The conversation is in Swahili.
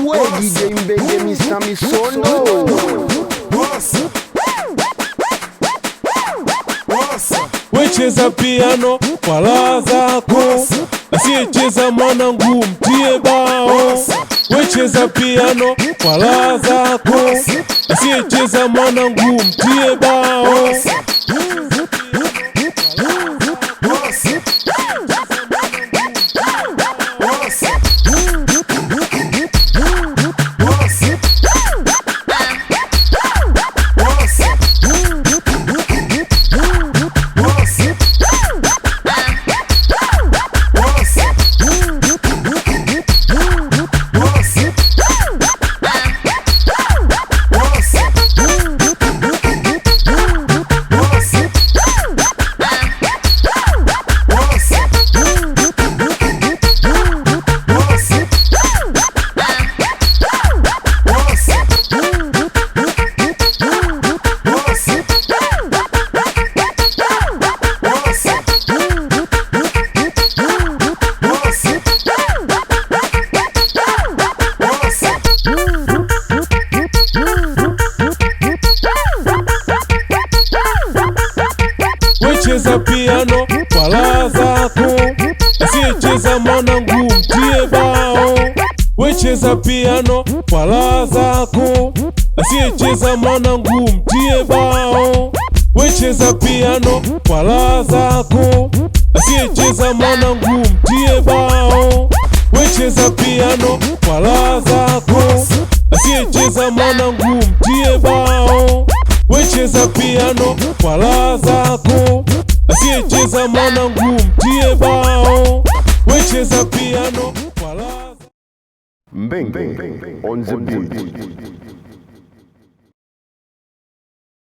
Where DJ Mbenge Mr. Misondo. Wecheza piano kwa raha zako, asiyecheza mwanangu mtie bao. Wecheza piano kwa raha zako, asiyecheza mwanangu mtie bao. Wecheza piano kwa raha zako, asiyecheza mwanangu mtie bao. Wecheza piano kwa raha zako, asiyecheza mwanangu mtie bao. Wecheza piano kwa raha zako, asiyecheza mwanangu mtie bao. Wecheza piano kwa raha zako, asiyecheza mwanangu mtie bao. Wecheza piano kwa raha zako, asiyecheza mwanangu mtie bao. Wecheza piano kwa raha. Mbenge on the beat.